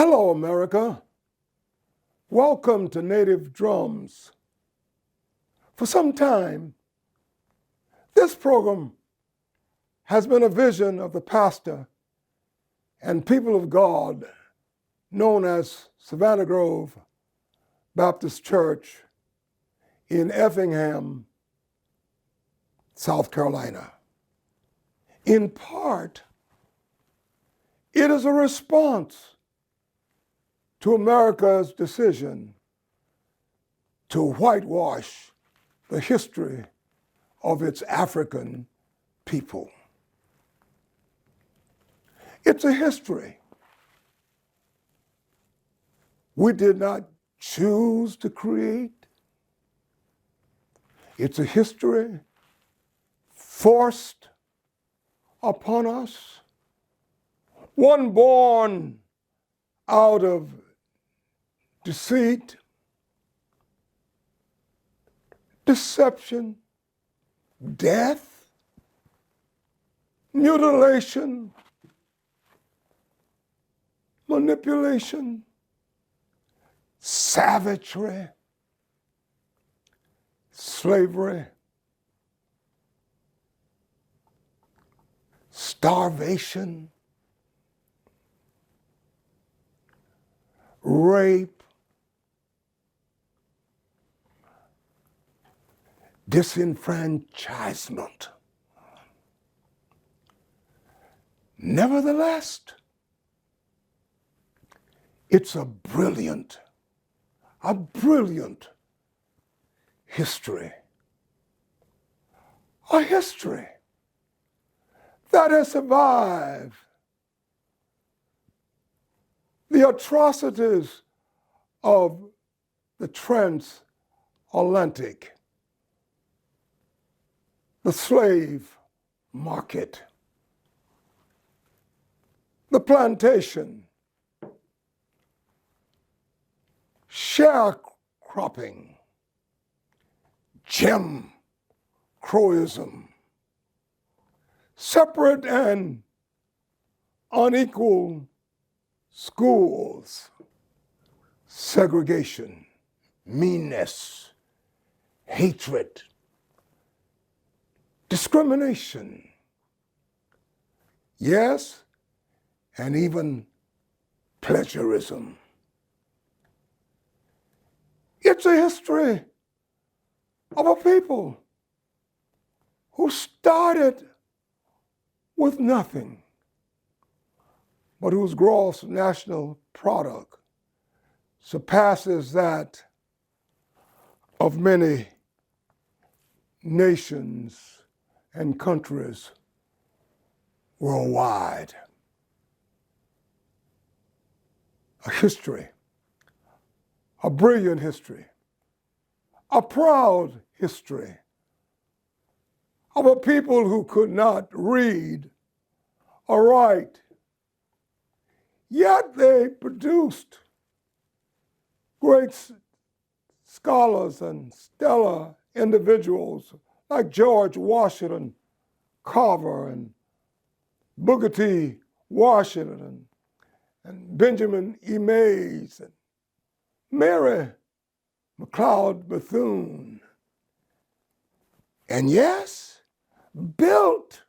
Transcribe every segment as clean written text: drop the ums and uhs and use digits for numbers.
Hello, America. Welcome to Native Drums. For some time, this program has been a vision of the pastor and people of God known as Savannah Grove Baptist Church in Effingham, South Carolina. In part, it is a response to America's decision to whitewash the history of its African people. It's a history we did not choose to create. It's a history forced upon us, one born out of deceit, deception, death, mutilation, manipulation, savagery, slavery, starvation, rape, disenfranchisement. Nevertheless, it's a brilliant history. A history that has survived the atrocities of the transatlantic, the slave market, the plantation, sharecropping, Jim Crowism, separate and unequal schools, segregation, meanness, hatred, discrimination, yes, and even plagiarism. It's a history of a people who started with nothing, but whose gross national product surpasses that of many nations and countries worldwide. A history, a brilliant history, a proud history of a people who could not read or write, yet they produced great scholars and stellar individuals like George Washington Carver and Booker T. Washington and Benjamin E. Mays and Mary McLeod Bethune. And yes, built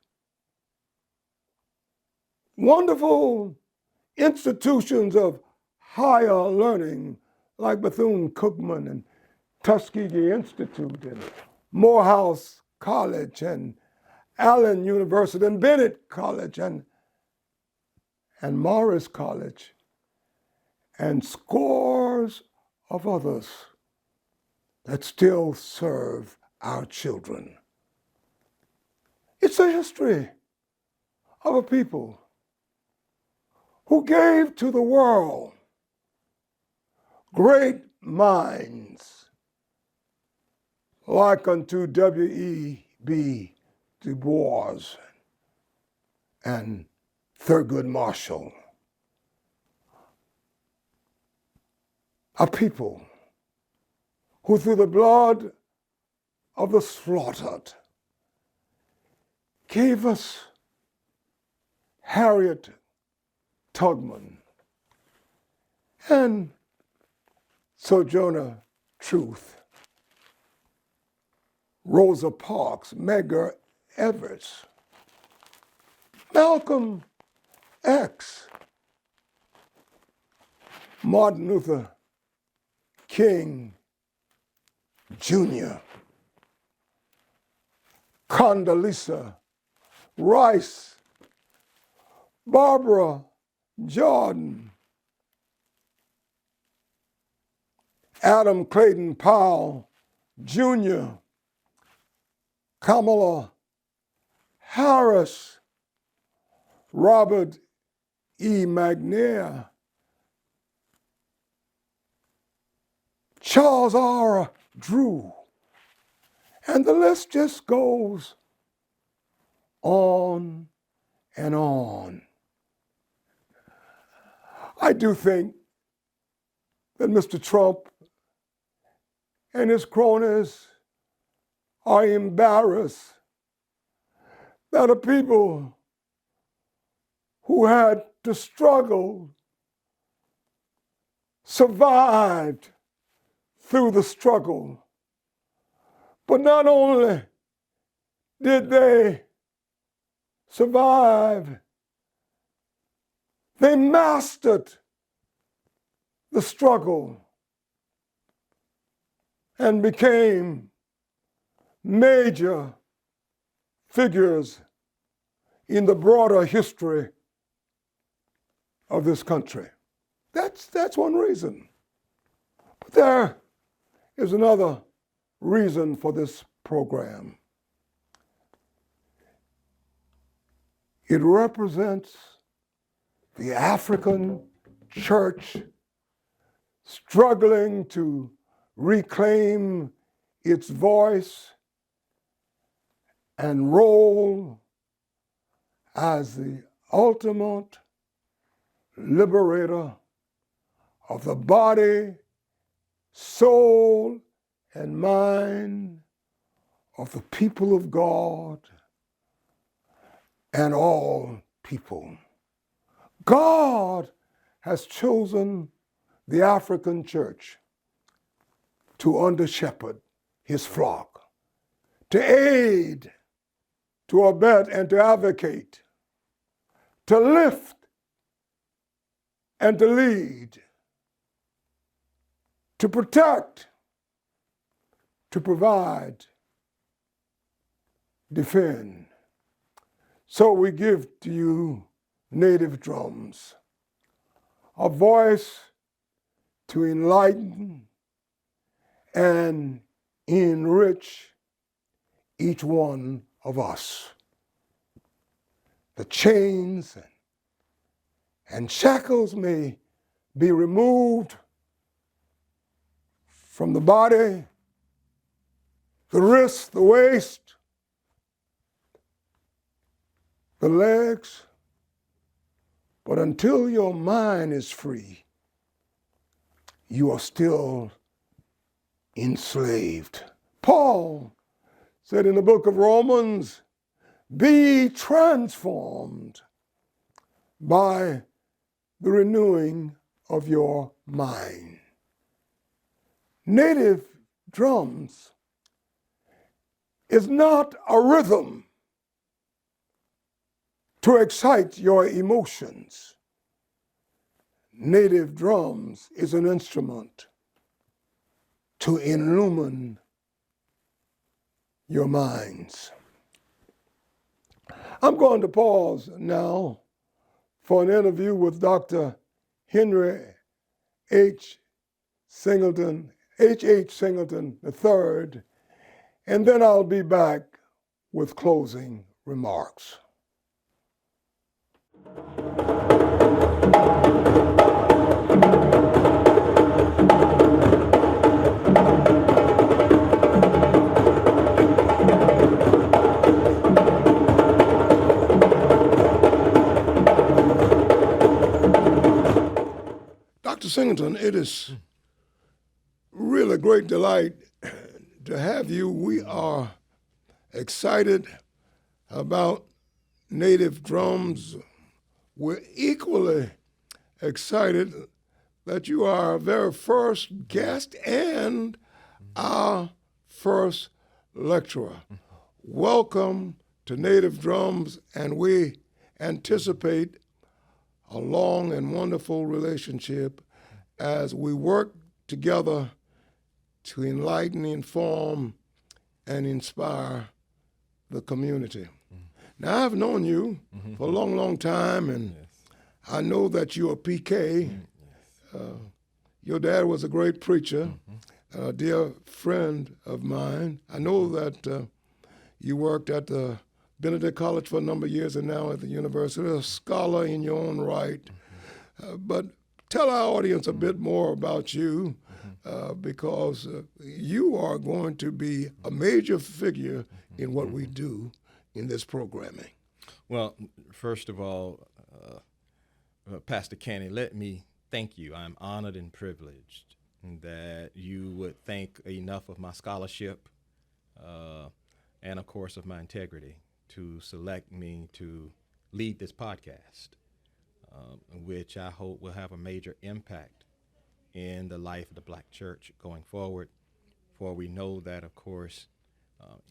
wonderful institutions of higher learning like Bethune-Cookman and Tuskegee Institute and Morehouse College and Allen University and Bennett College and Morris College and scores of others that still serve our children. It's a history of a people who gave to the world great minds like unto W.E.B. Du Bois and Thurgood Marshall. A people who through the blood of the slaughtered gave us Harriet Tubman and Sojourner Truth, Rosa Parks, Medgar Evers, Malcolm X, Martin Luther King Jr., Condoleezza Rice, Barbara Jordan, Adam Clayton Powell Jr., Kamala Harris, Robert E. McNair, Charles R. Drew, and the list just goes on and on. I do think that Mr. Trump and his cronies are embarrassed that the people who had to struggle survived through the struggle. But not only did they survive, they mastered the struggle and became major figures in the broader history of this country. That's one reason. But there is another reason for this program. It represents the African church struggling to reclaim its voice and role as the ultimate liberator of the body, soul, and mind of the people of God and all people. God has chosen the African church to under-shepherd his flock, to aid, to abet, and to advocate, to lift and to lead, to protect, to provide, defend. So we give to you native drums, a voice to enlighten and enrich each one of us. The chains and shackles may be removed from the body, the wrists, the waist, the legs, but until your mind is free, you are still enslaved. Paul said in the book of Romans, be transformed by the renewing of your mind. Native drums is not a rhythm to excite your emotions. Native drums is an instrument to illumine your minds. I'm going to pause now for an interview with Dr. Henry H. Singleton III, and then I'll be back with closing remarks. Dr. Singleton, it is really a great delight to have you. We are excited about native drums. We're equally excited that you are our very first guest and our first lecturer. Welcome to Native Drums, and we anticipate a long and wonderful relationship as we work together to enlighten, inform, and inspire the community. Now, I've known you for a long, long time, and I know that you're a PK. Your dad was a great preacher, a dear friend of mine. I know that you worked at the Benedict College for a number of years and now at the university, a scholar in your own right. But tell our audience a bit more about you because you are going to be a major figure in what we do in this programming. Well, first of all, Pastor Kenny, let me thank you. I'm honored and privileged that you would think enough of my scholarship and, of course, of my integrity to select me to lead this podcast, which I hope will have a major impact in the life of the Black church going forward. For we know that, of course,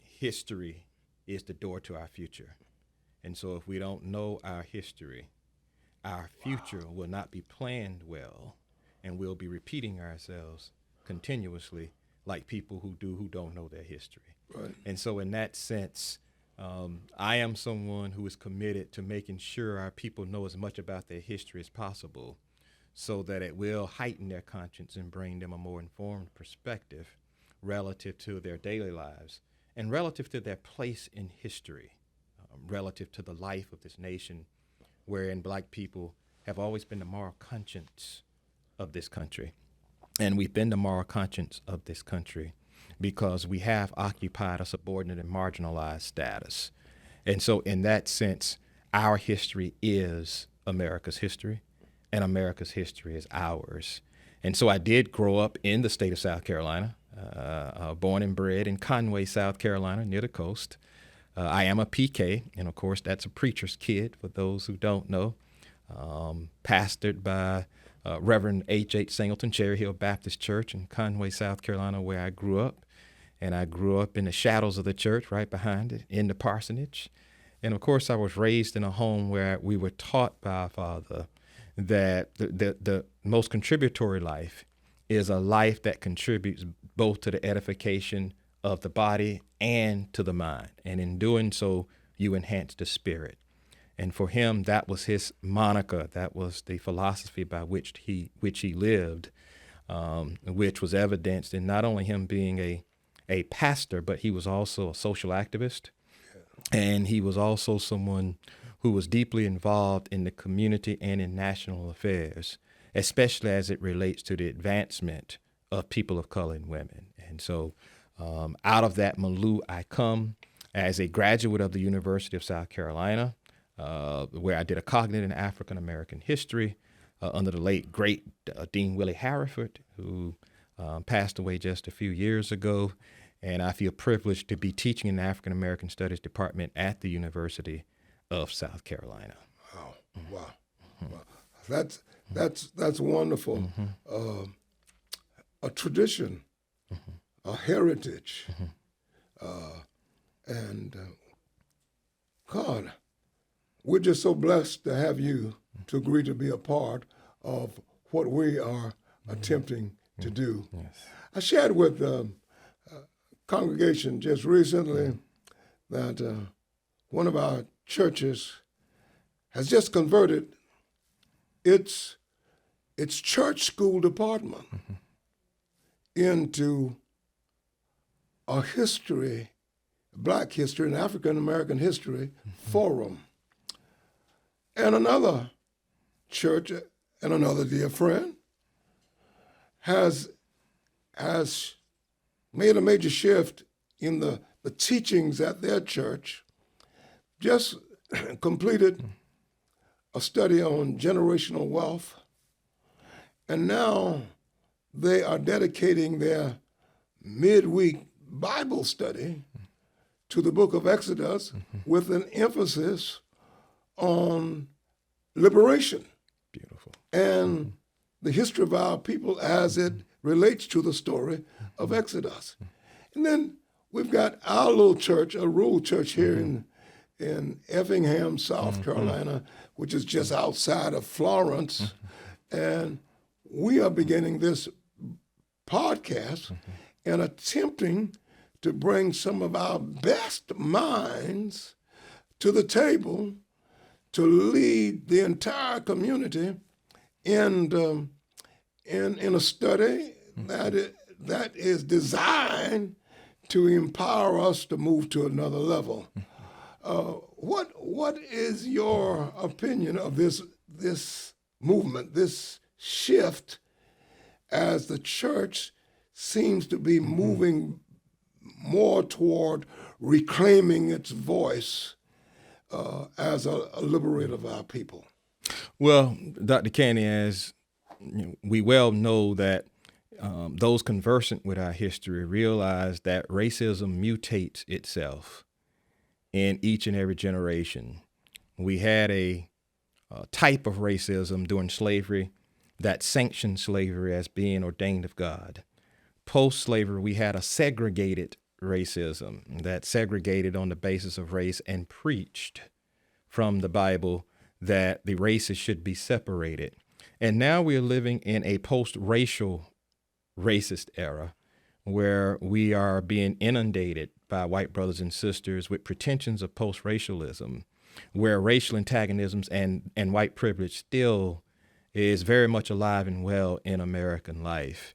history is the door to our future. And so if we don't know our history, our future will not be planned well, and we'll be repeating ourselves continuously like people who don't know their history. Right. And so in that sense, I am someone who is committed to making sure our people know as much about their history as possible so that it will heighten their conscience and bring them a more informed perspective relative to their daily lives and relative to their place in history, relative to the life of this nation, wherein Black people have always been the moral conscience of this country. And we've been the moral conscience of this country because we have occupied a subordinate and marginalized status. And so in that sense, our history is America's history, and America's history is ours. And so I did grow up in the state of South Carolina, born and bred in Conway, South Carolina, near the coast. I am a PK, and of course that's a preacher's kid for those who don't know, pastored by Reverend H.H. Singleton, Cherry Hill Baptist Church in Conway, South Carolina, where I grew up. And I grew up in the shadows of the church right behind it, in the parsonage. And of course, I was raised in a home where we were taught by our father that the most contributory life is a life that contributes both to the edification of the body and to the mind. And in doing so, you enhance the spirit. And for him, that was his moniker. That was the philosophy by which he lived, which was evidenced in not only him being a pastor, but he was also a social activist. And he was also someone who was deeply involved in the community and in national affairs, especially as it relates to the advancement of people of color and women. And so out of that milieu, I come as a graduate of the University of South Carolina, where I did a cognitive and African American history under the late, great Dean Willie Harriford, who passed away just a few years ago. And I feel privileged to be teaching in the African American Studies Department at the University of South Carolina. Wow, wow, wow. That's wonderful. A tradition, a heritage, and God, we're just so blessed to have you to agree to be a part of what we are attempting to do. Yes. I shared with congregation just recently that one of our churches has just converted its church school department into a history, Black history and African American history forum. And another church and another dear friend has made a major shift in the teachings at their church, just completed a study on generational wealth, and now they are dedicating their midweek Bible study to the book of Exodus with an emphasis on liberation. Beautiful. And the history of our people as it relates to the story of Exodus. And then we've got our little church, a rural church here in Effingham, South Carolina, which is just outside of Florence. And we are beginning this podcast and attempting to bring some of our best minds to the table to lead the entire community in a study that is designed to empower us to move to another level. What is your opinion of this movement, this shift, as the church seems to be moving more toward reclaiming its voice as a liberator of our people? Well, Dr. Caney, as we well know that those conversant with our history realize that racism mutates itself in each and every generation. We had a type of racism during slavery that sanctioned slavery as being ordained of God. Post-slavery, we had a segregated racism that segregated on the basis of race and preached from the Bible that the races should be separated. And now we are living in a post-racial racist era where we are being inundated by white brothers and sisters with pretensions of post-racialism, where racial antagonisms and white privilege still is very much alive and well in American life.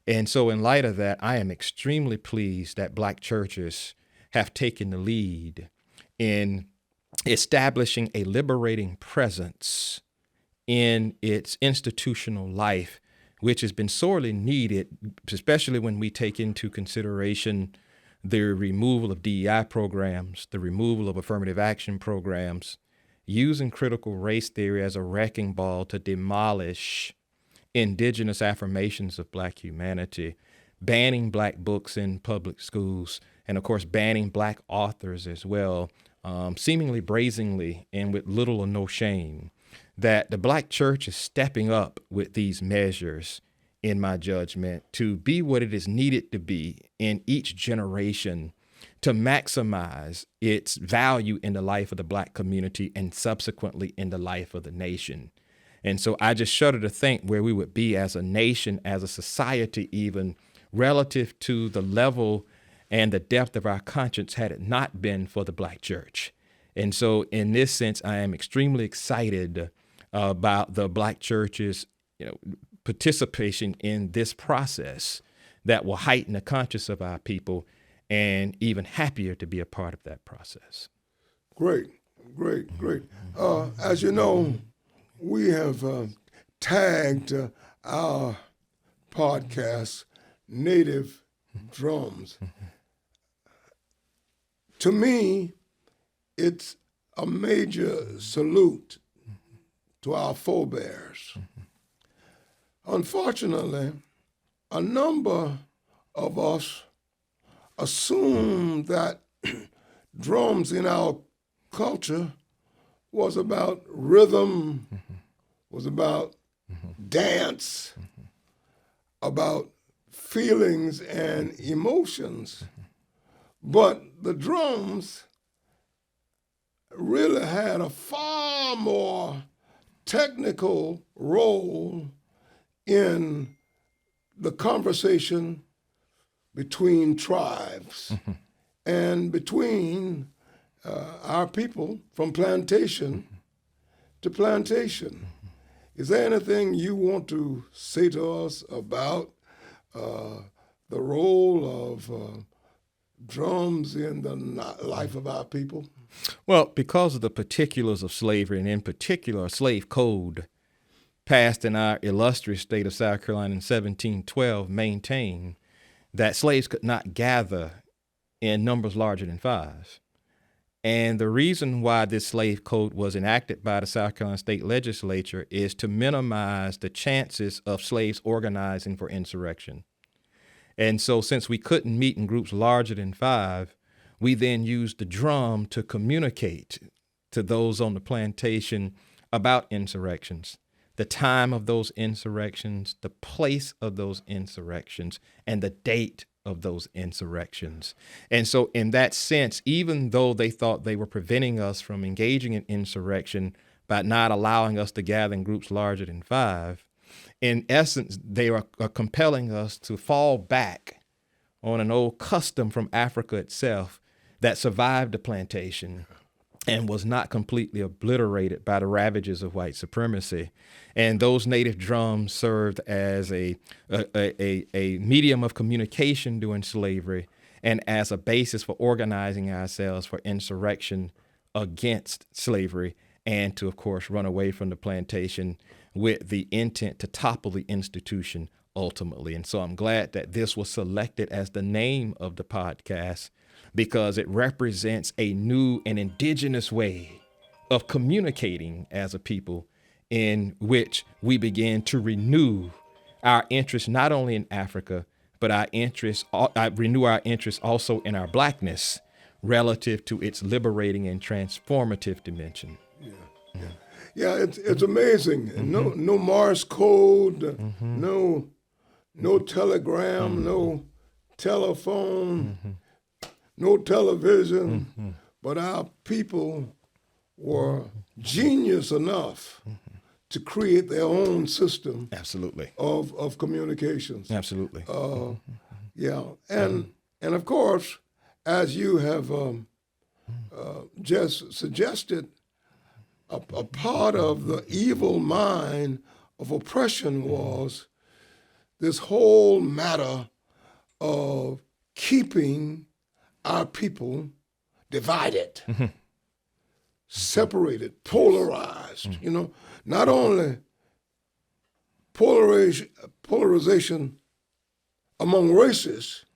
And so in light of that, I am extremely pleased that Black churches have taken the lead in establishing a liberating presence in its institutional life, which has been sorely needed, especially when we take into consideration the removal of DEI programs, the removal of affirmative action programs, using critical race theory as a wrecking ball to demolish indigenous affirmations of Black humanity, banning Black books in public schools, and of course banning Black authors as well, seemingly brazenly and with little or no shame. That the Black church is stepping up with these measures, in my judgment, to be what it is needed to be in each generation to maximize its value in the life of the Black community and subsequently in the life of the nation. And so I just shudder to think where we would be as a nation, as a society, even relative to the level and the depth of our conscience had it not been for the Black church. And so in this sense, I am extremely excited about the Black church's participation in this process that will heighten the conscience of our people, and even happier to be a part of that process. Great. As you know, we have tagged our podcast Native Drums. To me, it's a major salute to our forebears. Unfortunately, a number of us assume that drums in our culture was about rhythm, was about dance, about feelings and emotions. But the drums really had a far more technical role in the conversation between tribes and between our people from plantation to plantation. Is there anything you want to say to us about the role of drums in the life of our people? Well, because of the particulars of slavery, and in particular a slave code passed in our illustrious state of South Carolina in 1712, maintained that slaves could not gather in numbers larger than 5. And the reason why this slave code was enacted by the South Carolina State Legislature is to minimize the chances of slaves organizing for insurrection. And so since we couldn't meet in groups larger than 5, we then used the drum to communicate to those on the plantation about insurrections. the time of those insurrections, the place of those insurrections, and the date of those insurrections. And so in that sense, even though they thought they were preventing us from engaging in insurrection by not allowing us to gather in groups larger than 5, in essence, they are compelling us to fall back on an old custom from Africa itself that survived the plantation and was not completely obliterated by the ravages of white supremacy. And those native drums served as a medium of communication during slavery and as a basis for organizing ourselves for insurrection against slavery and to, of course, run away from the plantation with the intent to topple the institution ultimately. And so I'm glad that this was selected as the name of the podcast, because it represents a new and indigenous way of communicating as a people, in which we begin to renew our interest not only in Africa, but renew our interest also in our Blackness relative to its liberating and transformative dimension. Yeah, it's amazing. No Morse code, no telegram, no telephone, no television, but our people were genius enough to create their own system. Absolutely. Of communications. Absolutely. Yeah, and of course, as you have just suggested, a part of the evil mind of oppression was this whole matter of keeping our people divided, separated, polarized. Not only polarization among races,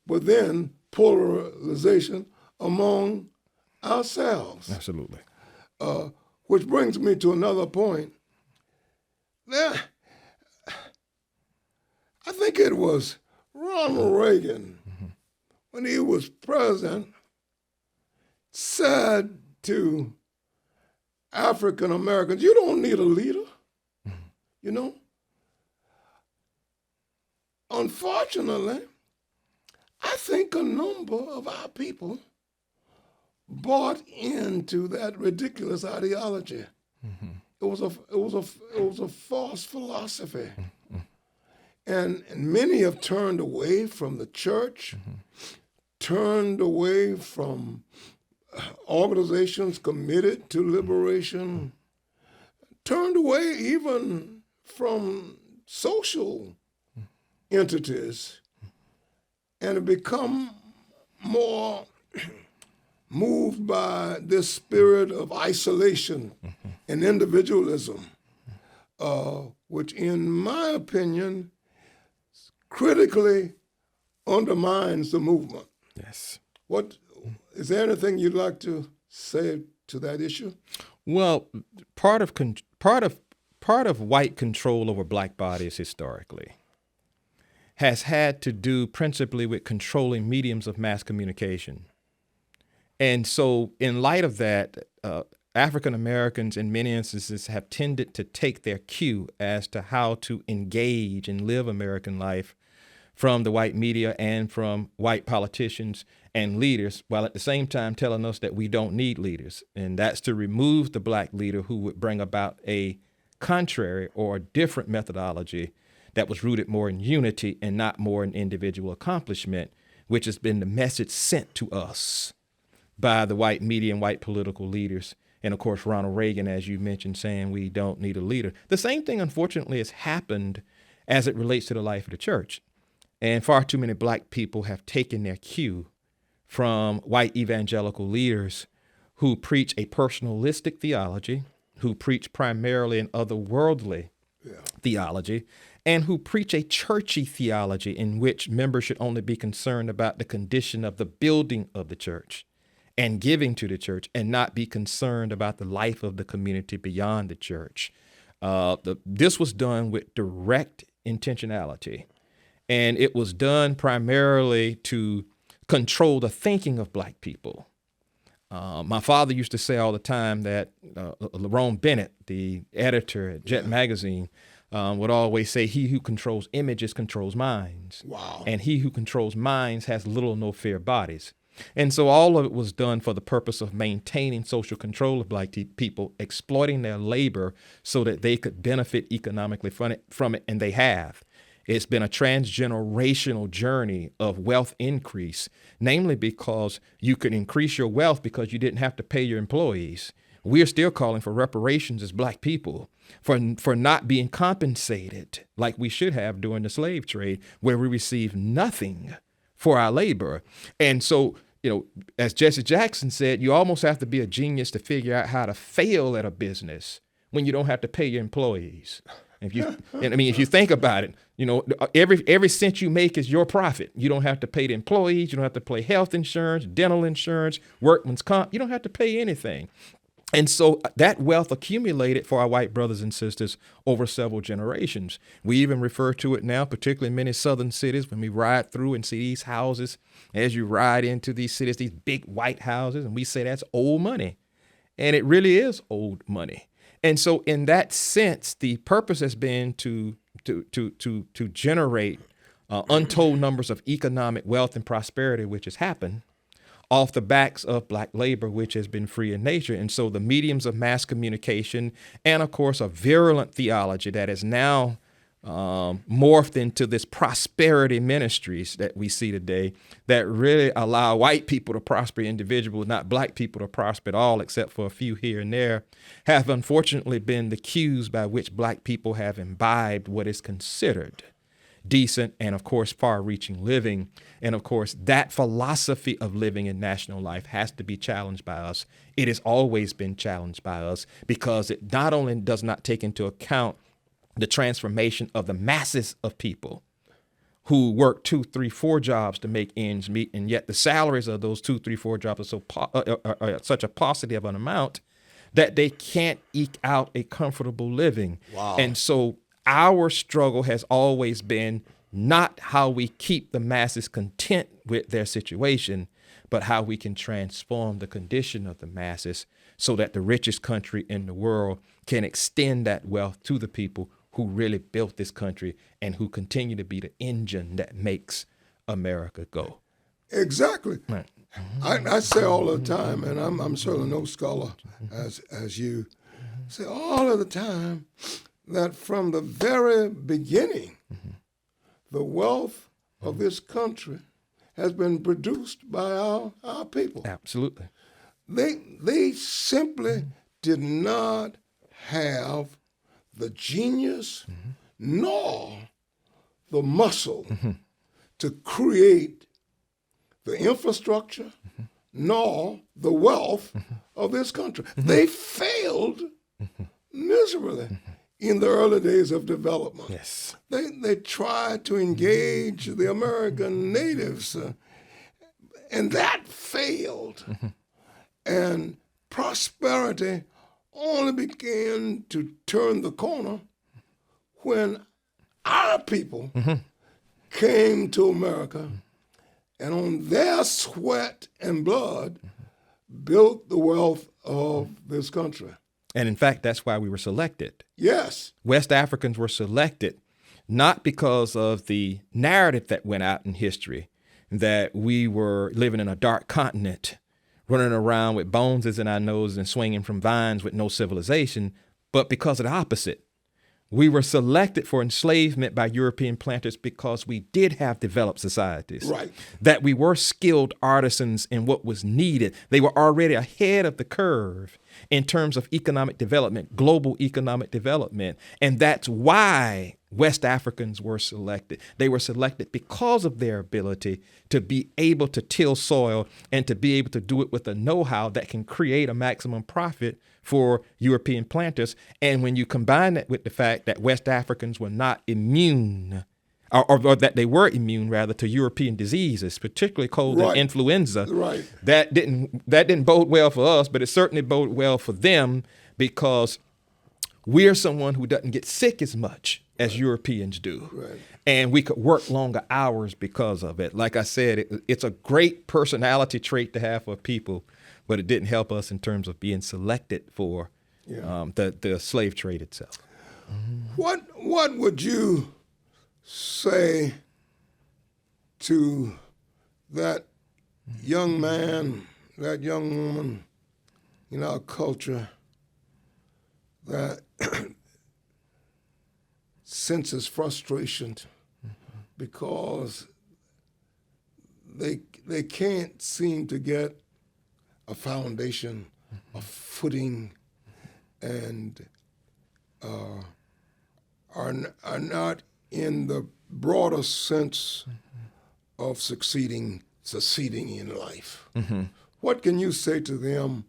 but then polarization among ourselves. Absolutely. Which brings me to another point. I think it was Ronald Reagan, when he was president, said to African Americans, you don't need a leader, Unfortunately, I think a number of our people bought into that ridiculous ideology. It was a false philosophy, and many have turned away from the church, turned away from organizations committed to liberation, turned away even from social entities, and have become more moved by this spirit of isolation and individualism, which, in my opinion, critically undermines the movement. Yes. Is there anything you'd like to say to that issue? Well, part of white control over black bodies historically has had to do principally with controlling mediums of mass communication. And so in light of that, African Americans in many instances have tended to take their cue as to how to engage and live American life from the white media and from white politicians and leaders, while at the same time telling us that we don't need leaders. And that's to remove the black leader who would bring about a contrary or a different methodology that was rooted more in unity and not more in individual accomplishment, which has been the message sent to us by the white media and white political leaders. And of course, Ronald Reagan, as you mentioned, saying we don't need a leader. The same thing, unfortunately, has happened as it relates to the life of the church. And far too many black people have taken their cue from white evangelical leaders who preach a personalistic theology, who preach primarily an otherworldly theology, and who preach a churchy theology in which members should only be concerned about the condition of the building of the church and giving to the church, and not be concerned about the life of the community beyond the church. This was done with direct intentionality, and it was done primarily to control the thinking of black people My father used to say all the time that Lerone Bennett, the editor at Jet Magazine, would always say, he who controls images controls minds. Wow. And he who controls minds has little or no fear of bodies. And so all of it was done for the purpose of maintaining social control of black people, exploiting their labor so that they could benefit economically from it, and they have. It's been a transgenerational journey of wealth increase, namely because you could increase your wealth because you didn't have to pay your employees. We're still calling for reparations as black people for not being compensated like we should have during the slave trade, where we received nothing for our labor. And so, as Jesse Jackson said, you almost have to be a genius to figure out how to fail at a business when you don't have to pay your employees. If you think about it, every cent you make is your profit. You don't have to pay the employees. You don't have to pay health insurance, dental insurance, workman's comp. You don't have to pay anything. And so that wealth accumulated for our white brothers and sisters over several generations. We even refer to it now, particularly in many southern cities, when we ride through and see these houses. As you ride into these cities, these big white houses, and we say that's old money. And it really is old money. And so in that sense, the purpose has been to generate untold numbers of economic wealth and prosperity, which has happened off the backs of black labor, which has been free in nature. And so the mediums of mass communication and, of course, a virulent theology that is now morphed into this prosperity ministries that we see today that really allow white people to prosper individually, not black people to prosper at all, except for a few here and there, have unfortunately been the cues by which black people have imbibed what is considered decent and, of course, far-reaching living. And, of course, that philosophy of living in national life has to be challenged by us. It has always been challenged by us because it not only does not take into account the transformation of the masses of people who work 2, 3, 4 jobs to make ends meet, and yet the salaries of those 2, 3, 4 jobs are such a paucity of an amount that they can't eke out a comfortable living. Wow. And so our struggle has always been not how we keep the masses content with their situation, but how we can transform the condition of the masses so that the richest country in the world can extend that wealth to the people who really built this country and who continue to be the engine that makes America go. Exactly. Right. I say all the time, and I'm certainly no scholar as you say all of the time, that from the very beginning, the wealth of this country has been produced by our people. Absolutely. They simply did not have the genius nor the muscle to create the infrastructure nor the wealth of this country. They failed miserably in the early days of development. Yes. They tried to engage the American natives, and that failed. And prosperity only began to turn the corner when our people came to America and on their sweat and blood built the wealth of this country. And in fact, that's why we were selected. Yes. West Africans were selected not because of the narrative that went out in history that we were living in a dark continent, running around with bones in our nose and swinging from vines with no civilization, but because of the opposite. We were selected for enslavement by European planters because we did have developed societies. Right. That we were skilled artisans in what was needed. They were already ahead of the curve in terms of economic development, global economic development. And that's why West Africans were selected. They were selected because of their ability to be able to till soil and to be able to do it with a know-how that can create a maximum profit for European planters. And when you combine that with the fact that West Africans were not immune, or that they were immune rather to European diseases, particularly cold and influenza, that didn't bode well for us, but it certainly boded well for them because we're someone who doesn't get sick as much as Europeans do. Right. And we could work longer hours because of it. Like I said, it's a great personality trait to have for people, but it didn't help us in terms of being selected for the slave trade itself. What would you say to that young man, that young woman in our culture that senses frustration because they can't seem to get a foundation, a footing, and are not in the broader sense of succeeding in life? What can you say to them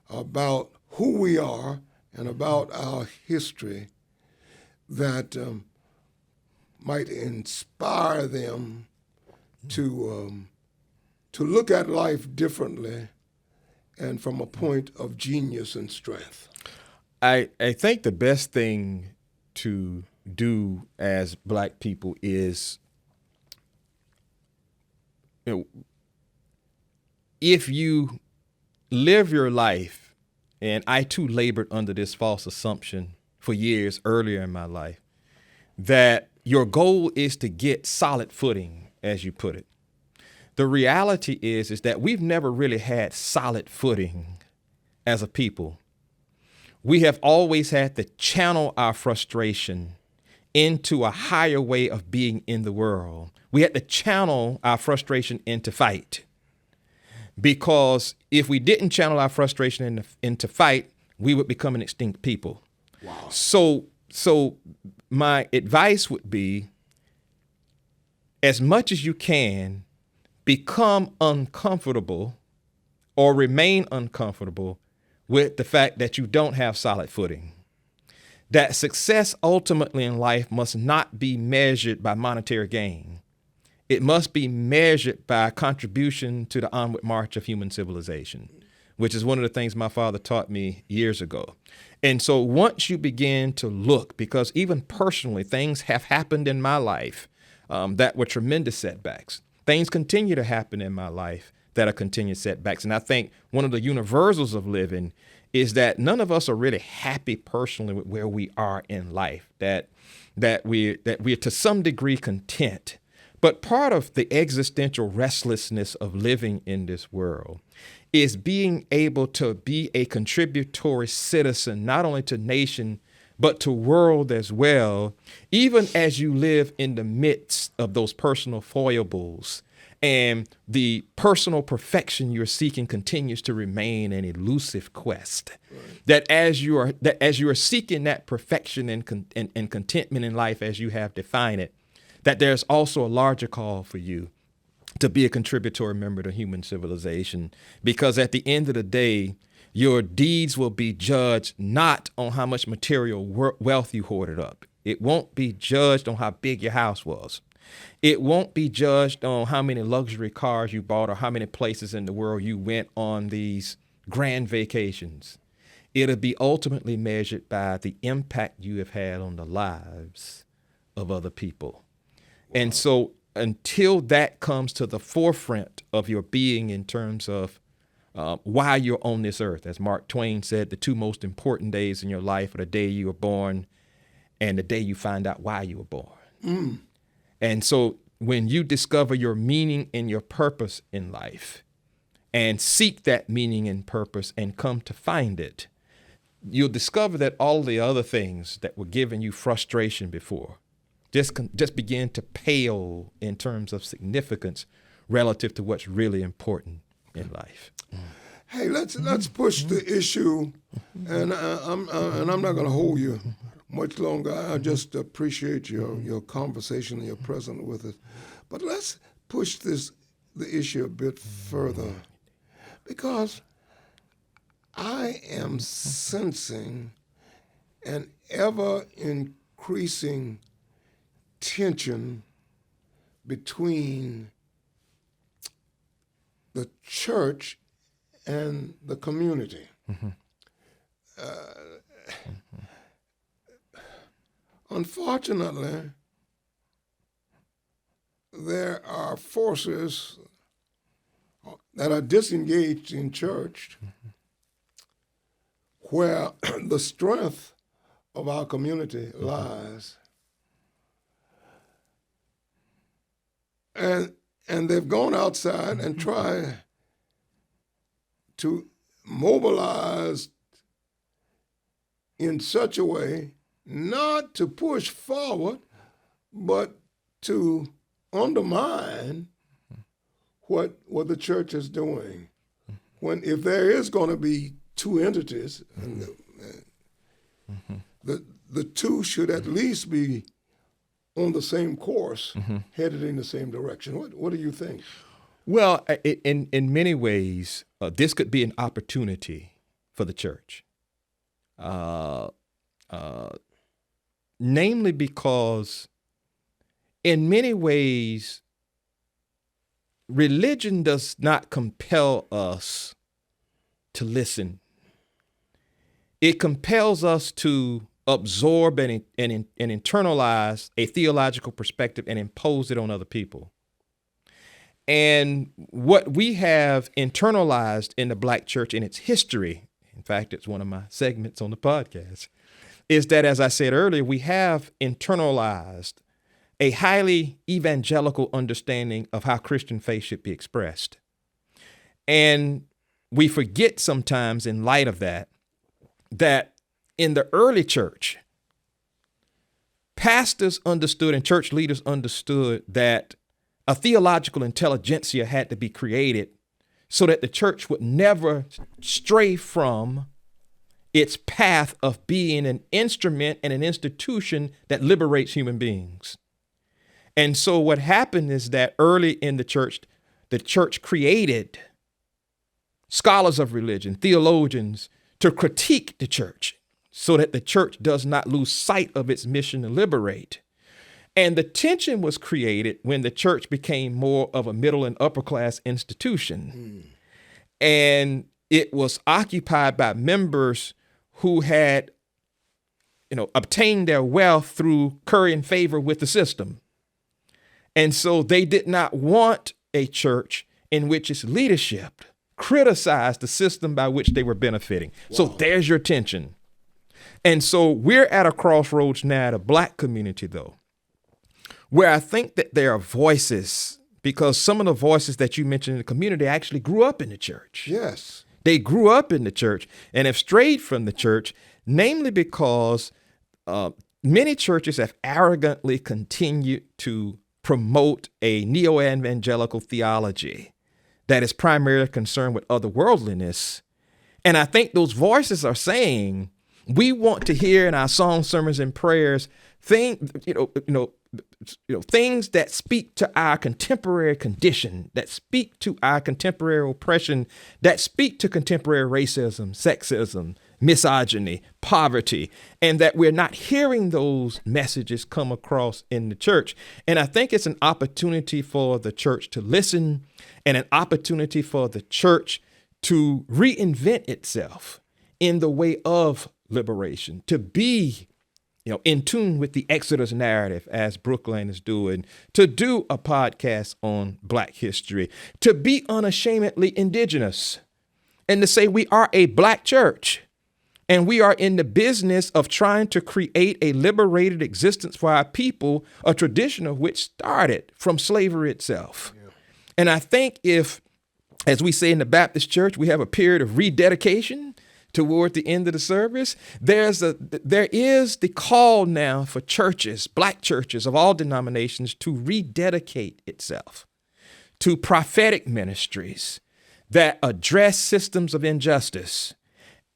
about who we are and about our history that might inspire them to look at life differently and from a point of genius and strength? I think the best thing to do as Black people is, if you live your life, and I too labored under this false assumption for years earlier in my life, that your goal is to get solid footing, as you put it. The reality is that we've never really had solid footing as a people. We have always had to channel our frustration into a higher way of being in the world. We had to channel our frustration into fight. Because if we didn't channel our frustration into fight, we would become an extinct people. Wow. So my advice would be, as much as you can, become uncomfortable or remain uncomfortable with the fact that you don't have solid footing. That success ultimately in life must not be measured by monetary gain. It must be measured by a contribution to the onward march of human civilization, which is one of the things my father taught me years ago. And so once you begin to look, because even personally, things have happened in my life that were tremendous setbacks. Things continue to happen in my life that are continued setbacks. And I think one of the universals of living is that none of us are really happy personally with where we are in life, that we're to some degree content. But part of the existential restlessness of living in this world is being able to be a contributory citizen, not only to nation, but to world as well, even as you live in the midst of those personal foibles, and the personal perfection you're seeking continues to remain an elusive quest. Right. That as you are seeking that perfection and contentment in life as you have defined it, that there's also a larger call for you to be a contributory member to human civilization, because at the end of the day, your deeds will be judged not on how much material wealth you hoarded up. It won't be judged on how big your house was. It won't be judged on how many luxury cars you bought or how many places in the world you went on these grand vacations. It'll be ultimately measured by the impact you have had on the lives of other people. Wow. And so until that comes to the forefront of your being in terms of why you're on this earth, as Mark Twain said, the two most important days in your life are the day you were born and the day you find out why you were born. Mm. And so when you discover your meaning and your purpose in life and seek that meaning and purpose and come to find it, you'll discover that all the other things that were giving you frustration before just begin to pale in terms of significance relative to what's really important in life. Hey, let's push the issue, and I'm not going to hold you much longer. I just appreciate your conversation and your presence with us. But let's push the issue a bit further, because I am sensing an ever-increasing tension between the church and the community. Mm-hmm. Unfortunately, there are forces that are disengaged in church, where the strength of our community lies. And they've gone outside and tried to mobilize in such a way not to push forward, but to undermine what the church is doing. When if there is going to be two entities, the two should at least be on the same course, headed in the same direction. What do you think? Well, in many ways, this could be an opportunity for the church. Namely because in many ways, religion does not compel us to listen. It compels us to absorb and internalize a theological perspective and impose it on other people. And what we have internalized in the Black church in its history, in fact, it's one of my segments on the podcast, is that, as I said earlier, we have internalized a highly evangelical understanding of how Christian faith should be expressed. And we forget sometimes in light of that in the early church, pastors understood and church leaders understood that a theological intelligentsia had to be created so that the church would never stray from its path of being an instrument and an institution that liberates human beings. And so what happened is that early in the church created scholars of religion, theologians, to critique the church so that the church does not lose sight of its mission to liberate. And the tension was created when the church became more of a middle and upper class institution. And it was occupied by members who had, obtained their wealth through currying favor with the system. And so they did not want a church in which its leadership criticized the system by which they were benefiting. Wow. So there's your tension. And so we're at a crossroads now, the Black community, though, where I think that there are voices, because some of the voices that you mentioned in the community actually grew up in the church. Yes. They grew up in the church and have strayed from the church, namely because many churches have arrogantly continued to promote a neo-evangelical theology that is primarily concerned with otherworldliness. And I think those voices are saying, we want to hear in our songs, sermons, and prayers things that speak to our contemporary condition, that speak to our contemporary oppression, that speak to contemporary racism, sexism, misogyny, poverty, and that we're not hearing those messages come across in the church. And I think it's an opportunity for the church to listen and an opportunity for the church to reinvent itself in the way of liberation, to be in tune with the Exodus narrative, as Brooklyn is doing, to do a podcast on Black history, to be unashamedly indigenous, and to say we are a Black church, and we are in the business of trying to create a liberated existence for our people, a tradition of which started from slavery itself. Yeah. And I think if, as we say in the Baptist church, we have a period of rededication toward the end of the service, there is the call now for churches, Black churches of all denominations, to rededicate itself to prophetic ministries that address systems of injustice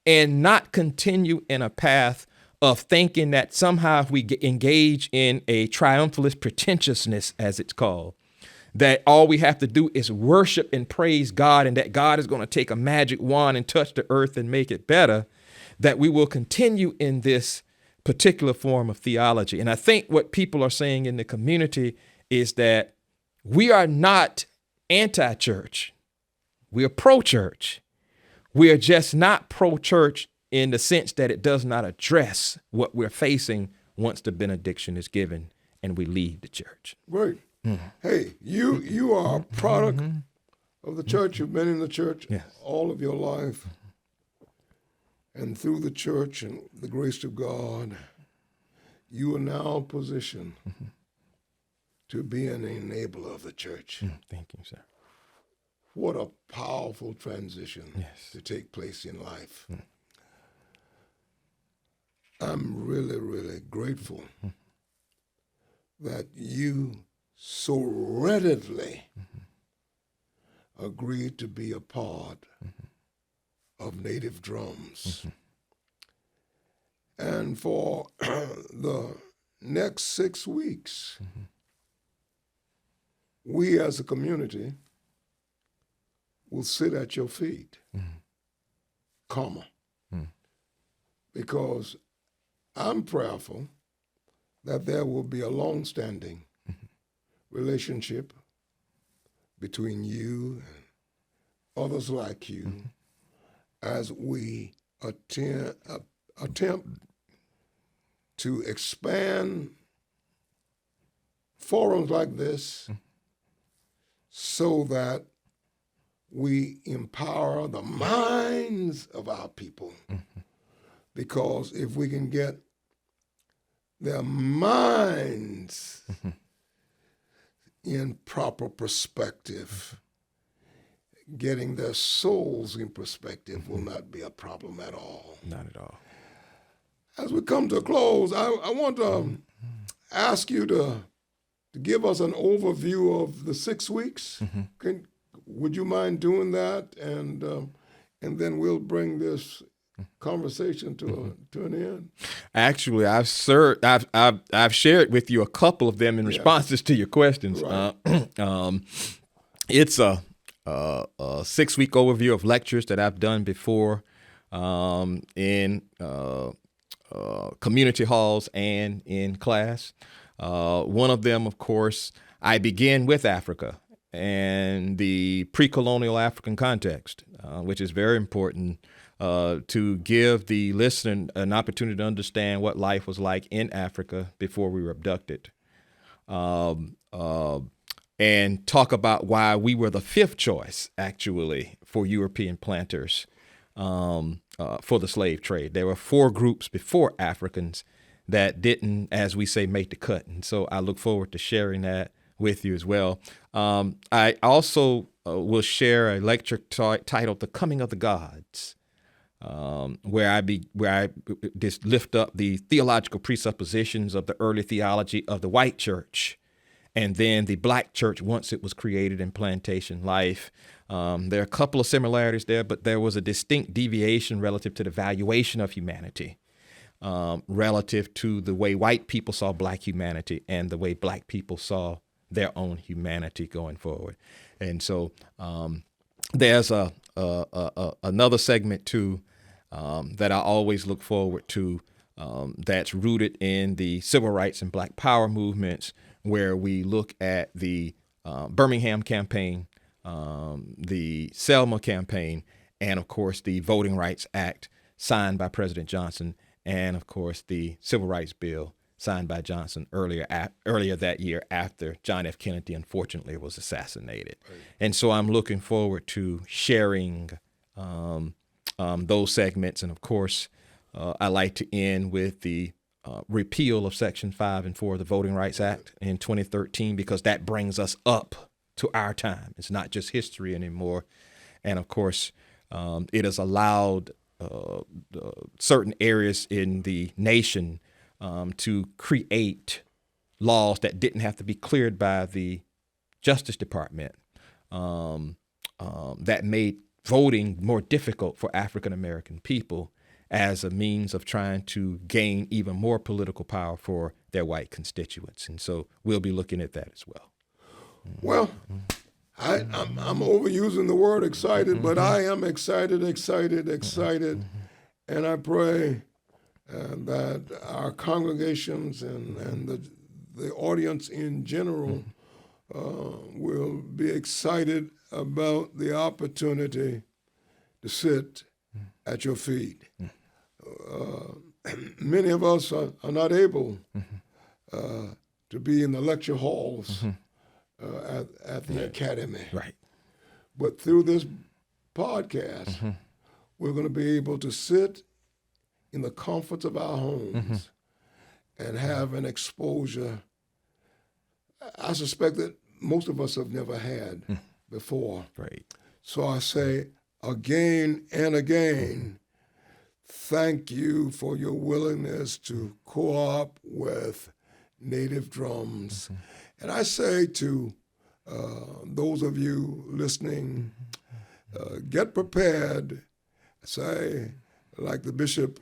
and not continue in a path of thinking that somehow if we engage in a triumphalist pretentiousness, as it's called, that all we have to do is worship and praise God, and that God is going to take a magic wand and touch the earth and make it better, that we will continue in this particular form of theology. And I think what people are saying in the community is that we are not anti-church. We are pro-church. We are just not pro-church in the sense that it does not address what we're facing once the benediction is given and we leave the church. Right. Hey, you are a product of the church. You've been in the church Yes. all of your life. And through the church and the grace of God, you are now positioned to be an enabler of the church. Thank you, sir. What a powerful transition Yes. to take place in life. I'm really, really grateful that you so readily agreed to be a part of Native Drums. And for the next 6 weeks, we as a community will sit at your feet, comma, because I'm prayerful that there will be a long-standing relationship between you and others like you as we attempt to expand forums like this so that we empower the minds of our people. Because if we can get their minds in proper perspective, getting their souls in perspective will not be a problem at all. Not at all. As we come to a close, I want to ask you to give us an overview of the 6 weeks. Would you mind doing that? And then we'll bring this conversation to an end. Actually, I've shared with you a couple of them in responses to your questions. Right. It's a 6-week overview of lectures that I've done before in community halls and in class. One of them, of course, I begin with Africa and the pre-colonial African context, which is very important to give the listener an opportunity to understand what life was like in Africa before we were abducted. And talk about why we were the 5th choice, actually, for European planters for the slave trade. There were 4 groups before Africans that didn't, as we say, make the cut. And so I look forward to sharing that with you as well. I also will share a lecture titled "The Coming of the Gods," where I just lift up the theological presuppositions of the early theology of the white church, and then the black church once it was created in plantation life. There are a couple of similarities there, but there was a distinct deviation relative to the valuation of humanity, relative to the way white people saw black humanity and the way black people saw their own humanity going forward. And so there's another segment too that I always look forward to, that's rooted in the civil rights and black power movements, where we look at the Birmingham campaign, the Selma campaign, and of course the Voting Rights Act signed by President Johnson, and of course the Civil Rights Bill signed by Johnson earlier that year after John F. Kennedy unfortunately was assassinated. Right. And so I'm looking forward to sharing those segments, and of course I like to end with the repeal of Section 5 and 4 of the Voting Rights Act in 2013, because that brings us up to our time. It's not just history anymore. And of course, it has allowed certain areas in the nation to create laws that didn't have to be cleared by the Justice Department, that made voting more difficult for African American people as a means of trying to gain even more political power for their white constituents. And so we'll be looking at that as well. Well, I'm overusing the word excited, but I am excited. And I pray that our congregations and the audience in general will be excited about the opportunity to sit at your feet. Many of us are not able to be in the lecture halls at the academy. Right. But through this podcast, we're going to be able to sit in the comforts of our homes and have an exposure I suspect that most of us have never had before. Right. So I say again and again, thank you for your willingness to co-op with Native Drums. And I say to those of you listening, get prepared. Say, like the bishop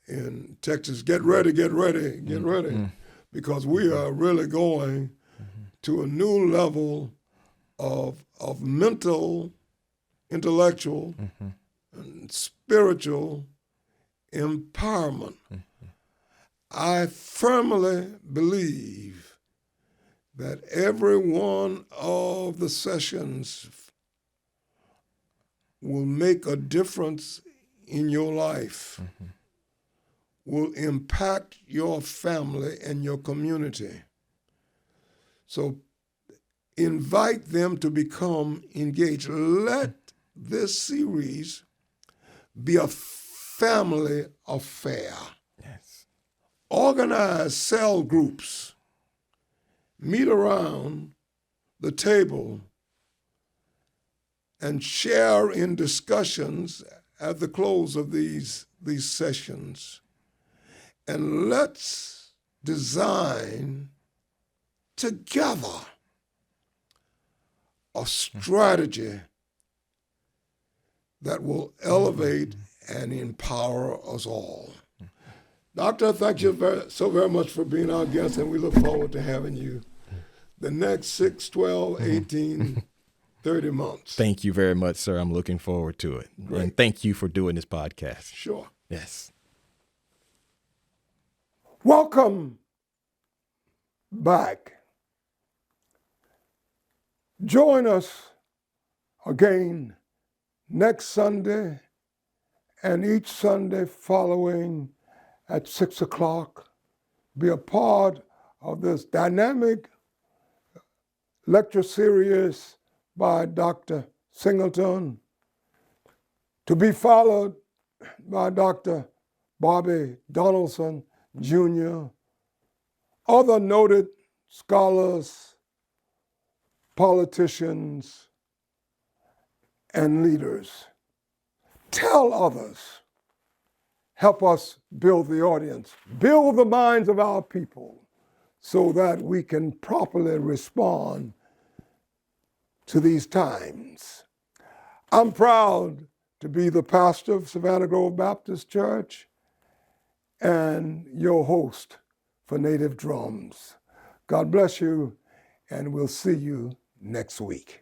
in Texas, get ready, get ready, get ready. Because we are really going to a new level of mental, intellectual, and spiritual empowerment. I firmly believe that every one of the sessions will make a difference in your life, will impact your family and your community. So invite them to become engaged. Let this series be a family affair. Yes. Organize cell groups. Meet around the table and share in discussions at the close of these sessions. And let's design together a strategy that will elevate and empower us all. Doctor, thank you so very much for being our guest, and we look forward to having you the next 6, 12, 18, 30 months. Thank you very much, sir. I'm looking forward to it. Great. And thank you for doing this podcast. Sure. Yes. Welcome back. Join us again next Sunday and each Sunday following at 6 o'clock. Be a part of this dynamic lecture series by Dr. Singleton, to be followed by Dr. Bobby Donaldson, Jr., other noted scholars, politicians, and leaders. Tell others. Help us build the audience, build the minds of our people so that we can properly respond to these times. I'm proud to be the pastor of Savannah Grove Baptist Church and your host for Native Drums. God bless you, and we'll see you next week.